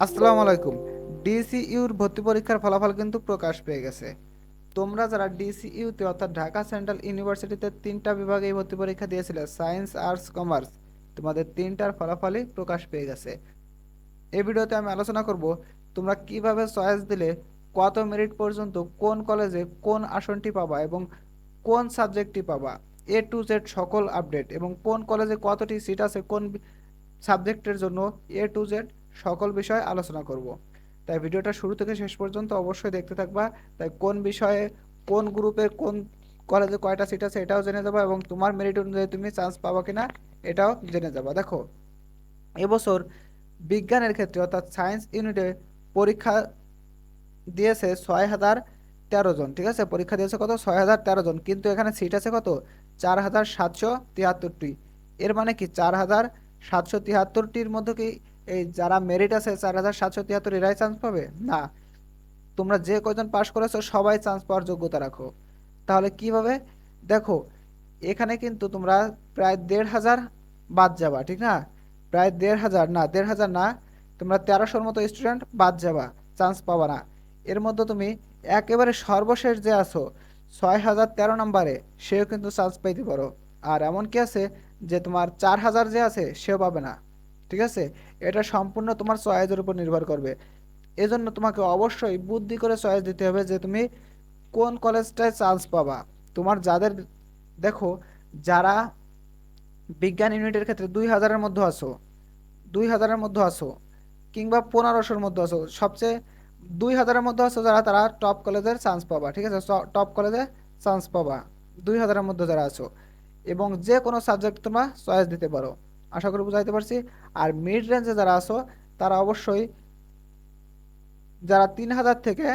আসসালামু আলাইকুম। ডিসিইউর ভর্তি পরীক্ষার ফলাফল কিন্তু প্রকাশ পেয়ে গেছে। তোমরা যারা ডিসিইউতে অর্থাৎ ঢাকা সেন্ট্রাল ইউনিভার্সিটিতে 3টা বিভাগে এই ভর্তি পরীক্ষা দিয়েছিলে, সায়েন্স, আর্টস, কমার্স, তোমাদের 3টার ফলাফলই প্রকাশ পেয়ে গেছে। এই ভিডিওতে আমি আলোচনা করব তোমরা কিভাবে চয়েস দিলে কত মেরিট পর্যন্ত কোন কলেজে কোন আসনটি পাবা এবং কোন সাবজেক্টটি পাবা, A to Z সকল আপডেট, এবং কোন কলেজে কতটি সিট আছে কোন সাবজেক্টের জন্য A to Z সকল বিষয় আলোচনা করব। তাই ভিডিওটা শুরু থেকে শেষ পর্যন্ত অবশ্যই দেখতে থাকবা। তাই কোন বিষয়ে কোন গ্রুপের কোন কলেজে কয়টা সিট আছে এটাও জেনে যাবা এবং তোমার মেরিট অনুযায়ী তুমি চান্স পাবা কিনা এটাও জেনে যাবা। দেখো, এবছর বিজ্ঞানের ক্ষেত্রে অর্থাৎ সায়েন্স ইউনিটে পরীক্ষা দিয়েছে 6,013 জন। ঠিক আছে, পরীক্ষা দিয়েছে কত? 6,013 জন, কিন্তু এখানে সিট আছে কত? 4,773টি। এর মানে কি 4,773টির মধ্যে কি এই যারা মেরিট আছে 4,773 এরাই চান্স পাবে? না, তোমরা যে কয়জন পাশ করেছো সবাই চান্স পাওয়ার যোগ্যতা রাখো। তাহলে কিভাবে? দেখো, এখানে কিন্তু তোমরা প্রায় 1,500 বাদ যাবা, ঠিক না? প্রায় 1,500 না, 1,500 না, তোমরা 1300-র মতো স্টুডেন্ট বাদ যাবা, চান্স পাবা না। এর মধ্যে তুমি একেবারে সর্বশেষ যে আছো 6,013 নম্বরে, সেও কিন্তু চান্স পাইতে পারো। আর এমন কি আছে যে তোমার 4,000 যে আছে সেও পাবে না। ঠিক আছে, এটা সম্পূর্ণ তোমার চয়েসের উপর নির্ভর করবে। এজন্য তোমাকে অবশ্যই বুদ্ধি করে চয়েস দিতে হবে যে তুমি কোন কলেজটায় চান্স পাবা। তোমার যাদের, দেখো, যারা বিজ্ঞান ইউনিটের ক্ষেত্রে 2,000-এর মধ্যে আছো, 2,000-এর মধ্যে আছো, কিংবা 1,500-র মধ্যে আছো, সবচেয়ে 2,000-এর মধ্যে আছো যারা, তারা টপ কলেজের চান্স পাবা। ঠিক আছে, টপ কলেজে চান্স পাবা 2,000-এর মধ্যে যারা আছো, এবং যে কোনো সাবজেক্ট তোমরা চয়েস দিতে পারো। আশা করি বুঝাইতে পারছি। আর মিড রেঞ্জে যারা আছো তারা অবশ্যই, যারা 3,000 থেকে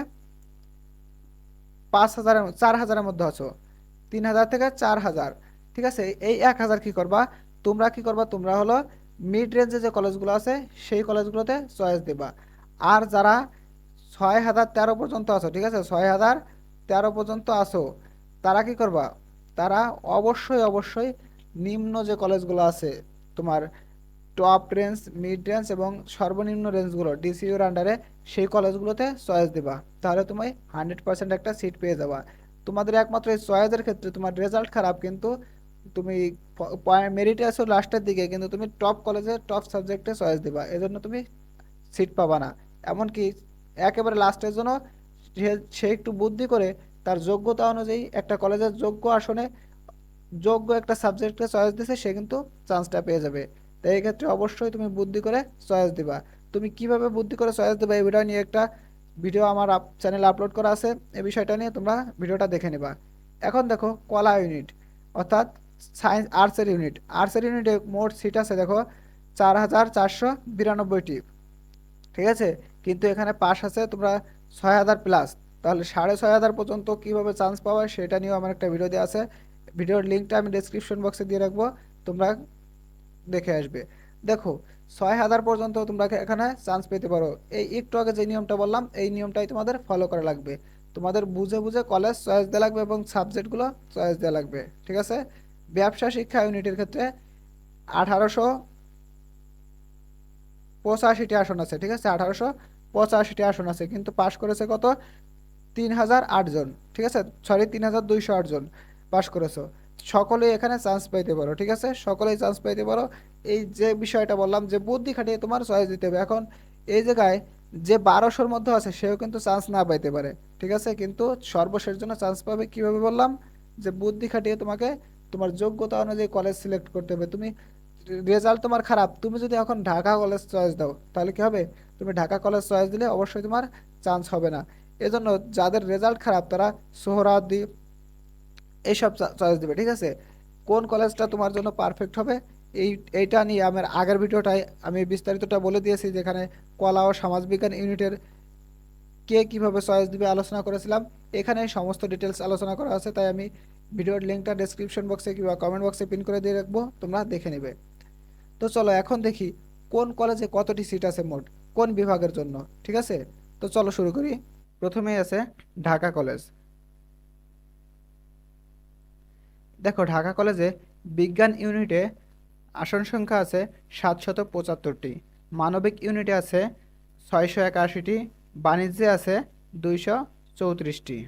5,000, 4,000-এর মধ্যে আছো, 3,000 থেকে 4,000, ঠিক আছে, এই 1,000 কি করবা? তোমরা কি করবা? তোমরা হলো মিড রেঞ্জে যে কলেজগুলো আছে সেই কলেজগুলোতে চয়েস দিবা। আর যারা 6,013 পর্যন্ত আছো, ঠিক আছে, 6,013 পর্যন্ত আছো, তারা কি করবা? তারা অবশ্যই অবশ্যই নিম্ন যে কলেজগুলো আছে তোমার, টপ রেঞ্জ, মিড রেঞ্জ এবং সর্বনিম্ন রেঞ্জগুলো ডিসিউর আন্ডারে, সেই কলেজগুলোতে চয়েস দিবা। তাহলে তুমি 100% একটা সিট পেয়ে যাবা। তোমাদের একমাত্র এই চয়েসের ক্ষেত্রে তোমার রেজাল্ট খারাপ, কিন্তু তুমি মেরিটে আছো লাস্টের দিকে, কিন্তু তুমি টপ কলেজে টপ সাবজেক্টে চয়েস দিবা, এজন্য তুমি সিট পাবা না। এমনকি একেবারে লাস্টের জন্য সে একটু বুদ্ধি করে তার যোগ্যতা অনুযায়ী একটা কলেজের যোগ্য আসনে যোগ্য একটা সাবজেক্টে চয়েস দিছে, সে কিন্তু চান্সটা পেয়ে যাবে। তাই এই ক্ষেত্রে অবশ্যই তুমি বুদ্ধি করে চয়েস দিবা। তুমি কিভাবে বুদ্ধি করে চয়েস দিবা এই ভিডিও নিয়ে একটা ভিডিও আমার চ্যানেলে আপলোড করা আছে, এই বিষয়টা নিয়ে তোমরা ভিডিওটা দেখে নিবা। এখন দেখো, কলা ইউনিট অর্থাৎ সায়েন্স আর্টসের ইউনিট, আর্টসের ইউনিটে মোট সিট আছে দেখো 4,492টি। ঠিক আছে, কিন্তু এখানে পাস আছে তোমরা 6,000+। তাহলে 6,500 পর্যন্ত কিভাবে চান্স পাওয়া সেটা নিয়েও আমার একটা ভিডিও দেওয়া আছে। ভিডিওর লিঙ্কটা আমি ডেসক্রিপশন বক্সে দিয়ে রাখবো, তোমরা দেখে আসবে। দেখো, 6,000 পর্যন্ত তোমরা এখানে চান্স পেতে পারো। এই একটু আগে যে নিয়মটা বললাম এই নিয়মটাই তোমাদের ফলো করা লাগবে। তোমাদের বুঝে বুঝে কলেজ চয়েস দেওয়া লাগবে এবং সাবজেক্টগুলো চয়েস দেওয়া লাগবে। ঠিক আছে, ব্যবসা শিক্ষা ইউনিটের ক্ষেত্রে 1,885টি আসন আছে। ঠিক আছে, 1,885টি আসন আছে, কিন্তু পাশ করেছে কত? 3,008 জন। ঠিক আছে, সরি, 3,208 জন পাশ করেছো। সকলেই এখানে চান্স পাইতে পারো। ঠিক আছে, সকলেই চান্স পাইতে পারো। এই যে বিষয়টা বললাম যে বুদ্ধি খাটিয়ে তোমার চয়েস দিতে হবে। এখন এই জায়গায় যে 1,200-র মধ্যে আছে সেও কিন্তু চান্স না পাইতে পারে। ঠিক আছে, কিন্তু সর্বশেষ জন্য চান্স পাবে কিভাবে বললাম? যে বুদ্ধি খাটিয়ে তোমাকে তোমার যোগ্যতা অনুযায়ী কলেজ সিলেক্ট করতে হবে। তুমি রেজাল্ট তোমার খারাপ, তুমি যদি এখন ঢাকা কলেজ চয়েস দাও তাহলে কি হবে? তুমি ঢাকা কলেজ চয়েস দিলে অবশ্যই তোমার চান্স হবে না। এজন্য যাদের রেজাল্ট খারাপ তারা সোহরাওয়ার্দী এইসব চয়েস দিবে। ঠিক আছে, কোন কলেজটা তোমার জন্য পারফেক্ট হবে এই এইটা নিয়ে আমার আগের ভিডিওটাই আমি বিস্তারিতটা বলে দিয়েছি, যেখানে কলা ও সমাজবিজ্ঞান ইউনিটের কে কিভাবে চয়েস দিবে আলোচনা করেছিলাম। এখানে সমস্ত ডিটেলস আলোচনা করা আছে, তাই আমি ভিডিওর লিঙ্কটা ডেসক্রিপশন বক্সে কিংবা কমেন্ট বক্সে পিন করে দিয়ে রাখবো, তোমরা দেখে নেবে। তো চলো এখন দেখি কোন কলেজে কতটি সিট আছে মোট কোন বিভাগের জন্য। ঠিক আছে, তো চলো শুরু করি। প্রথমেই আছে ঢাকা কলেজ। দেখো, ঢাকা কলেজে বিজ্ঞান ইউনিটে আসন সংখ্যা আছে 775টি, মানবিক ইউনিটে আছে 681টি, বাণিজ্যে আছে 234টি।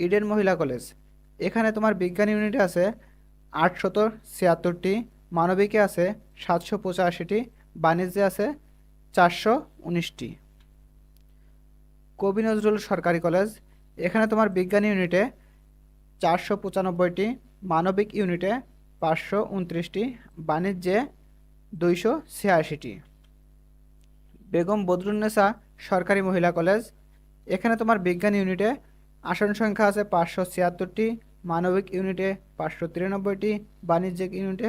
ইডেন মহিলা কলেজ, এখানে তোমার বিজ্ঞান ইউনিটে আছে 876টি, মানবিকে আছে 785টি, বাণিজ্যে আছে 419টি। কবি নজরুল সরকারি কলেজ, এখানে তোমার বিজ্ঞান ইউনিটে 495টি, মানবিক ইউনিটে 529টি, বাণিজ্যে 286টি। বেগম বদরুন্নেসা সরকারি মহিলা কলেজ, এখানে তোমার বিজ্ঞান ইউনিটে আসন সংখ্যা আছে 576টি, মানবিক ইউনিটে 593টি, বাণিজ্যিক ইউনিটে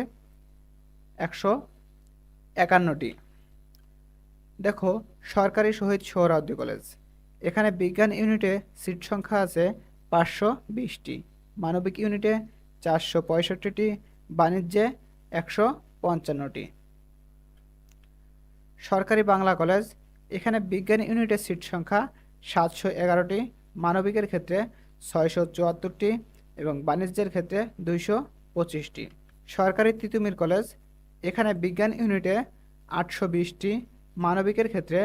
151টি। দেখো সরকারি শহীদ সোহরাওয়ার্দী কলেজ, এখানে বিজ্ঞান ইউনিটে সিট সংখ্যা আছে 520টি, মানবিক ইউনিটে 465টি, বাণিজ্যে 155টি। সরকারি বাংলা কলেজ, এখানে বিজ্ঞান ইউনিটের সিট সংখ্যা 711টি, মানবিকের ক্ষেত্রে 674টি এবং বাণিজ্যের ক্ষেত্রে 225টি। সরকারি তিতুমির কলেজ, এখানে বিজ্ঞান ইউনিটে 820টি, মানবিকের ক্ষেত্রে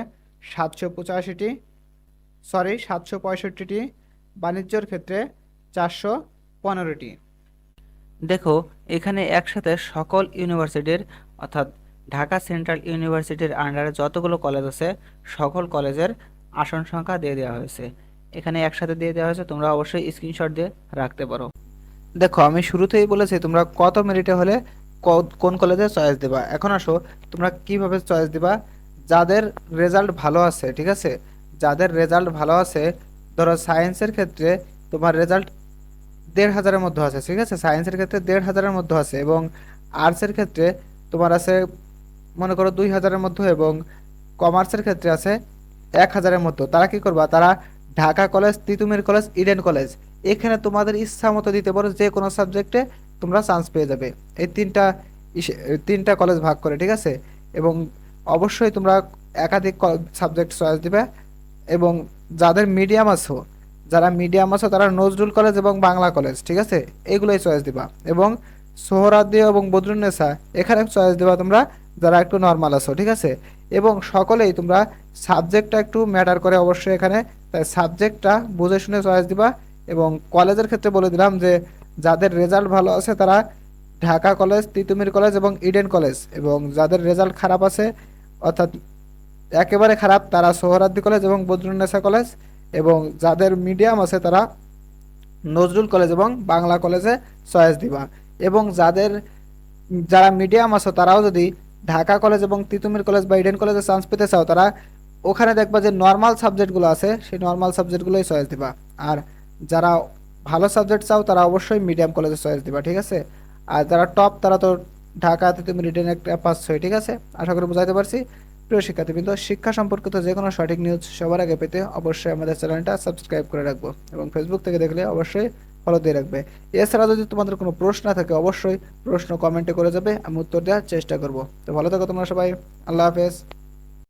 765টি, বাণিজ্যর ক্ষেত্রে 415টি। দেখো এখানে একসাথে সকল ইউনিভার্সিটির অর্থাৎ ঢাকা সেন্ট্রাল ইউনিভার্সিটির আন্ডারে যতগুলো কলেজ আছে সকল কলেজের আসন সংখ্যা দিয়ে দেওয়া হয়েছে, এখানে একসাথে দিয়ে দেওয়া হয়েছে, তোমরা অবশ্যই স্ক্রিনশট দিয়ে রাখতে পারো। দেখো আমি শুরুতেই বলেছি তোমরা কত মেরিটে হলে কোন কলেজে চয়েস দেবা। এখন আসো তোমরা কিভাবে চয়েস দিবা। যাদের রেজাল্ট ভালো আছে, ঠিক আছে, যাদের রেজাল্ট ভালো আছে, ধরো সায়েন্সের ক্ষেত্রে তোমার রেজাল্ট 1500-এর মধ্যে আছে, ঠিক আছে, সায়েন্সের ক্ষেত্রে 1500-এর মধ্যে আছে এবং আর্টসের ক্ষেত্রে তোমার আছে মনে করো 2000-এর মধ্যে এবং কমার্সের ক্ষেত্রে আছে 1000-এর মধ্যে। তারা কি করবা, তারা Dhaka college, Titumir college, Eden college, এখানে তোমাদের ইচ্ছা মতো দিতে পারো, যে কোনো সাবজেক্টে তোমরা চান্স পেয়ে যাবে। এই তিনটা কলেজ ভাগ করে, ঠিক আছে, এবং অবশ্যই তোমরা একাধিক সাবজেক্ট চয়েস দিবে। এবং যাদের মিডিয়াম আছো, যারা মিডিয়াম আছো তারা নজরুল কলেজ এবং বাংলা কলেজ, ঠিক আছে, এগুলোই চয়েস দিবা। এবং সোহরাওয়ার্দী এবং বদরুন্নেসা এখানে চয়েস দিবা তোমরা যারা একটু নর্মাল আছো, ঠিক আছে। এবং সকলেই তোমরা সাবজেক্টটা একটু ম্যাটার করে অবশ্যই এখানে, তাই সাবজেক্টটা বুঝে শুনে চয়েস দিবা। এবং কলেজের ক্ষেত্রে বলে দিলাম যে যাদের রেজাল্ট ভালো আছে তারা ঢাকা কলেজ, তিতুমির কলেজ এবং ইডেন কলেজ, এবং যাদের রেজাল্ট খারাপ আছে অর্থাৎ একেবারে খারাপ তারা সোহরাওয়ার্দী কলেজ এবং বদরুন্নেসা কলেজ, এবং যাদের মিডিয়াম আছে তারা নজরুল কলেজ এবং বাংলা কলেজে চয়েস দিবা। এবং যারা মিডিয়াম আছে তারাও যদি ঢাকা কলেজ এবং তিতুমির কলেজ বা ইডেন কলেজে চান্স পেতে চাও, তারা ওখানে দেখবা যে নর্মাল সাবজেক্টগুলো আছে, সেই নর্মাল সাবজেক্টগুলোই চয়েস দিবা। আর যারা ভালো সাবজেক্ট চাও তারা অবশ্যই মিডিয়াম কলেজে চয়েস দিবা, ঠিক আছে। আর যারা টপ তারা তো ঢাকা, তিতুমির, ইডেন একটা পাচ্ছই, ঠিক আছে। আশা করি বুঝাইতে পারছি। প্রিয় শিক্ষার্থীবৃন্দ, শিক্ষা সম্পর্কিত যে কোনো সঠিক নিউজ সবার আগে পেতে অবশ্যই আমাদের চ্যানেলটা সাবস্ক্রাইব করে রাখবো এবং ফেসবুক থেকে দেখলে অবশ্যই ফলো দিয়ে রাখবে। এছাড়া যদি তোমাদের কোনো প্রশ্ন থাকে অবশ্যই প্রশ্ন কমেন্টে করে যাবে, আমি উত্তর দেওয়ার চেষ্টা করব। তো ভালো থাকো তোমরা সবাই, আল্লাহ হাফেজ।